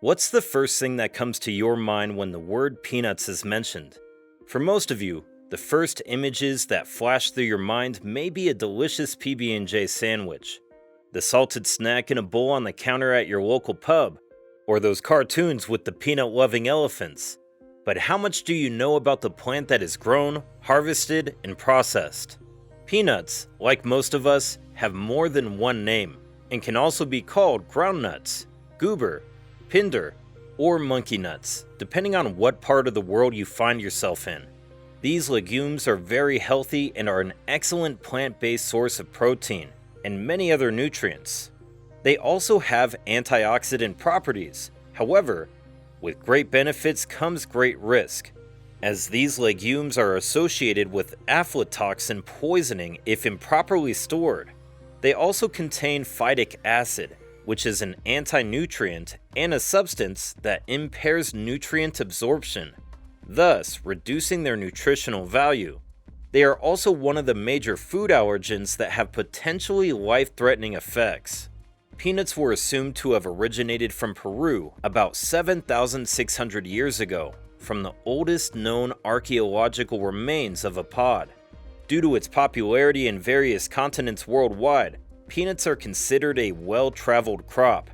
What's the first thing that comes to your mind when the word peanuts is mentioned? For most of you, the first images that flash through your mind may be a delicious PB&J sandwich, the salted snack in a bowl on the counter at your local pub, or those cartoons with the peanut-loving elephants. But how much do you know about the plant that is grown, harvested, and processed? Peanuts, like most of us, have more than one name, and can also be called groundnuts, goober, pindar, or monkey nuts, depending on what part of the world you find yourself in. These legumes are very healthy and are an excellent plant-based source of protein and many other nutrients. They also have antioxidant properties. However, with great benefits comes great risk, as these legumes are associated with aflatoxin poisoning if improperly stored. They also contain phytic acid, which is an anti-nutrient and a substance that impairs nutrient absorption, thus reducing their nutritional value. They are also one of the major food allergens that have potentially life-threatening effects. Peanuts were assumed to have originated from Peru about 7,600 years ago, from the oldest known archaeological remains of a pod. Due to its popularity in various continents worldwide, peanuts are considered a well-traveled crop,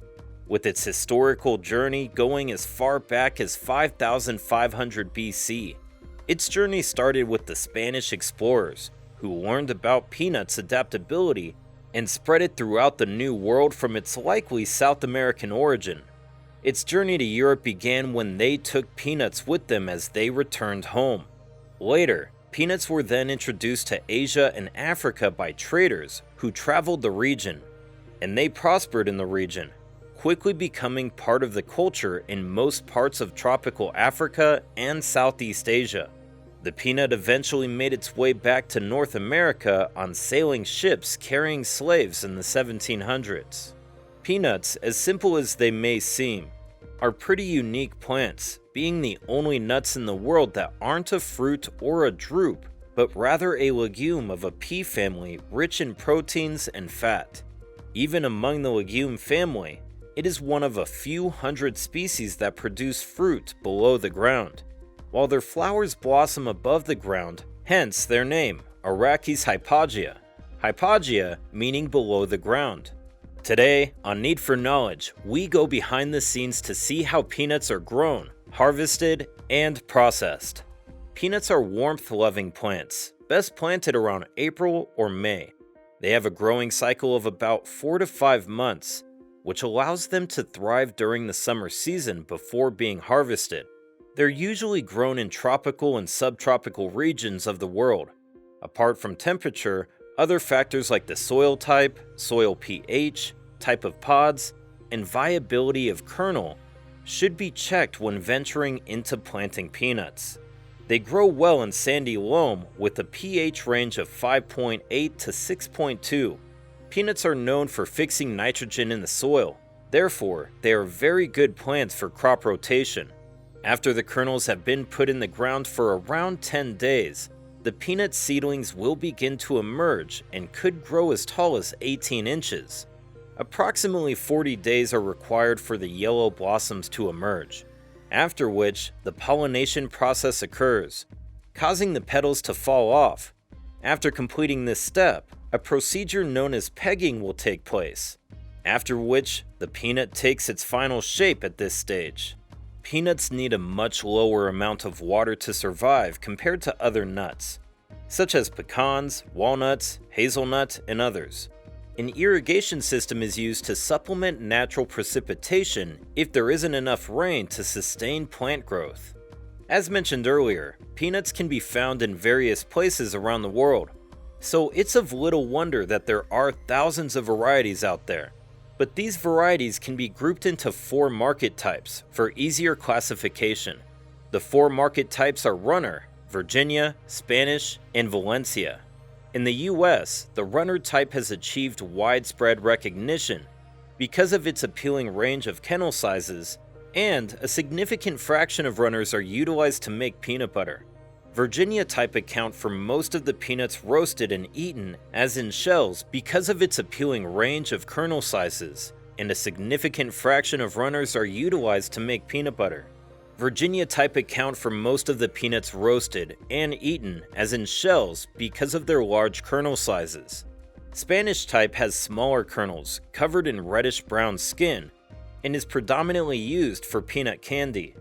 with its historical journey going as far back as 5,500 BC. Its journey started with the Spanish explorers, who learned about peanuts' adaptability and spread it throughout the New World from its likely South American origin. Its journey to Europe began when they took peanuts with them as they returned home. Later, peanuts were then introduced to Asia and Africa by traders who traveled the region, and they prospered in the region, quickly becoming part of the culture in most parts of tropical Africa and Southeast Asia. The peanut eventually made its way back to North America on sailing ships carrying slaves in the 1700s. Peanuts, as simple as they may seem, are pretty unique plants, being the only nuts in the world that aren't a fruit or a drupe, but rather a legume of a pea family rich in proteins and fat. Even among the legume family, it is one of a few hundred species that produce fruit below the ground, while their flowers blossom above the ground, hence their name, Arachis hypogea. Hypogea meaning below the ground. Today, on Need for Knowledge, we go behind the scenes to see how peanuts are grown, harvested, and processed. Peanuts are warmth-loving plants, best planted around April or May. They have a growing cycle of about 4 to 5 months, which allows them to thrive during the summer season before being harvested. They're usually grown in tropical and subtropical regions of the world. Apart from temperature, other factors like the soil type, soil pH, type of pods, and viability of kernel should be checked when venturing into planting peanuts. They grow well in sandy loam with a pH range of 5.8 to 6.2. Peanuts are known for fixing nitrogen in the soil. Therefore, they are very good plants for crop rotation. After the kernels have been put in the ground for around 10 days, the peanut seedlings will begin to emerge and could grow as tall as 18 inches. Approximately 40 days are required for the yellow blossoms to emerge, after which the pollination process occurs, causing the petals to fall off. After completing this step, a procedure known as pegging will take place, after which the peanut takes its final shape at this stage. Peanuts need a much lower amount of water to survive compared to other nuts, such as pecans, walnuts, hazelnut, and others. An irrigation system is used to supplement natural precipitation if there isn't enough rain to sustain plant growth. As mentioned earlier, peanuts can be found in various places around the world, so it's of little wonder that there are thousands of varieties out there. But these varieties can be grouped into 4 market types for easier classification. The 4 market types are runner, Virginia, Spanish, and Valencia. In the US, the runner type has achieved widespread recognition because of its appealing range of kernel sizes, and a significant fraction of runners are utilized to make peanut butter. Virginia type account for most of the peanuts roasted and eaten as in shells because of its appealing range of kernel sizes, and a significant fraction of runners are utilized to make peanut butter. Virginia type account for most of the peanuts roasted and eaten as in shells because of their large kernel sizes. Spanish type has smaller kernels covered in reddish-brown skin and is predominantly used for peanut candy.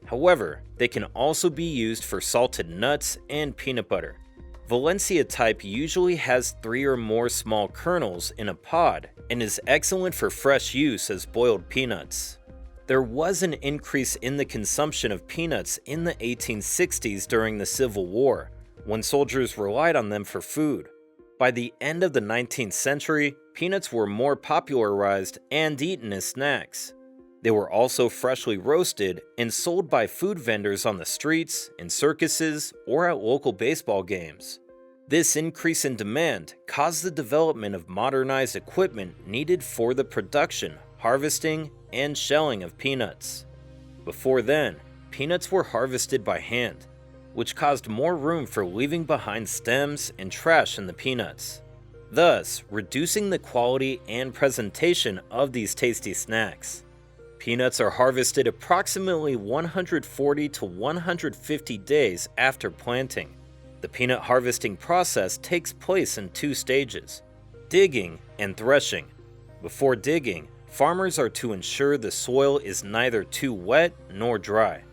However, they can also be used for salted nuts and peanut butter. Valencia type usually has 3 or more small kernels in a pod and is excellent for fresh use as boiled peanuts. There was an increase in the consumption of peanuts in the 1860s during the Civil War, when soldiers relied on them for food. By the end of the 19th century, peanuts were more popularized and eaten as snacks. They were also freshly roasted and sold by food vendors on the streets, in circuses, or at local baseball games. This increase in demand caused the development of modernized equipment needed for the production, harvesting, and shelling of peanuts. Before then, peanuts were harvested by hand, which caused more room for leaving behind stems and trash in the peanuts, thus reducing the quality and presentation of these tasty snacks. Peanuts are harvested approximately 140 to 150 days after planting. The peanut harvesting process takes place in 2 stages: digging and threshing. Before digging, farmers are to ensure the soil is neither too wet nor dry.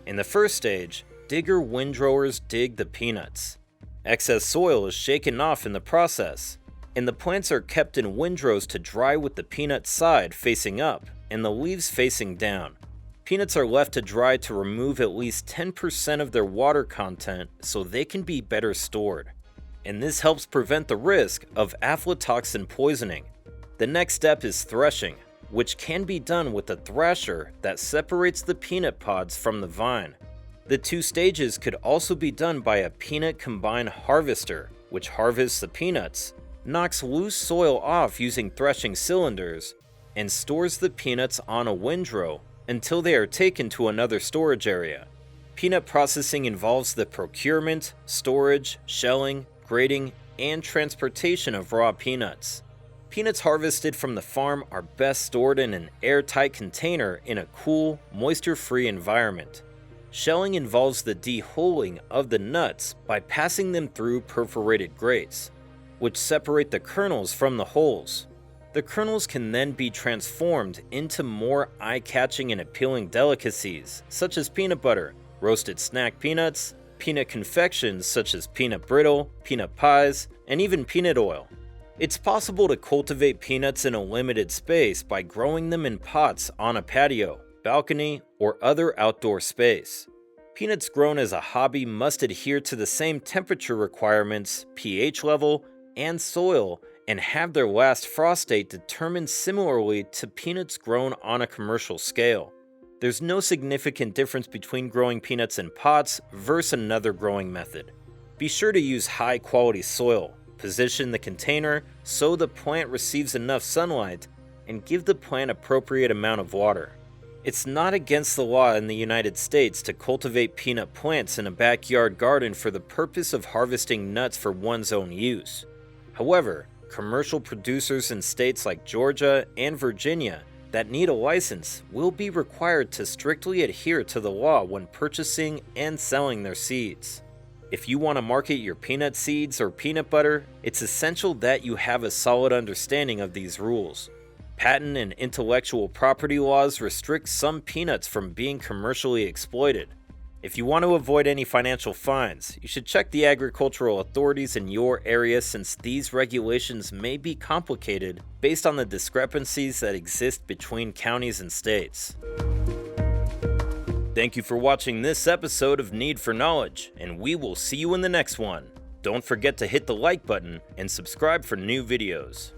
In the first stage, digger windrowers dig the peanuts. Excess soil is shaken off in the process, and the plants are kept in windrows to dry with the peanut side facing up and the leaves facing down. Peanuts are left to dry to remove at least 10% of their water content so they can be better stored, and this helps prevent the risk of aflatoxin poisoning. The next step is threshing, which can be done with a thresher that separates the peanut pods from the vine. The 2 stages could also be done by a peanut combine harvester, which harvests the peanuts, knocks loose soil off using threshing cylinders, and stores the peanuts on a windrow until they are taken to another storage area. Peanut processing involves the procurement, storage, shelling, grading, and transportation of raw peanuts. Peanuts harvested from the farm are best stored in an airtight container in a cool, moisture-free environment. Shelling involves the dehuling of the nuts by passing them through perforated grates, which separate the kernels from the hulls. The kernels can then be transformed into more eye-catching and appealing delicacies, such as peanut butter, roasted snack peanuts, peanut confections such as peanut brittle, peanut pies, and even peanut oil. It's possible to cultivate peanuts in a limited space by growing them in pots on a patio, balcony, or other outdoor space. Peanuts grown as a hobby must adhere to the same temperature requirements, pH level, and soil, and have their last frost date determined similarly to peanuts grown on a commercial scale. There's no significant difference between growing peanuts in pots versus another growing method. Be sure to use high-quality soil, position the container so the plant receives enough sunlight, and give the plant appropriate amount of water. It's not against the law in the United States to cultivate peanut plants in a backyard garden for the purpose of harvesting nuts for one's own use. However, commercial producers in states like Georgia and Virginia that need a license will be required to strictly adhere to the law when purchasing and selling their seeds. If you want to market your peanut seeds or peanut butter, it's essential that you have a solid understanding of these rules. Patent and intellectual property laws restrict some peanuts from being commercially exploited. If you want to avoid any financial fines, you should check the agricultural authorities in your area since these regulations may be complicated based on the discrepancies that exist between counties and states. Thank you for watching this episode of Need for Knowledge, and we will see you in the next one. Don't forget to hit the like button and subscribe for new videos.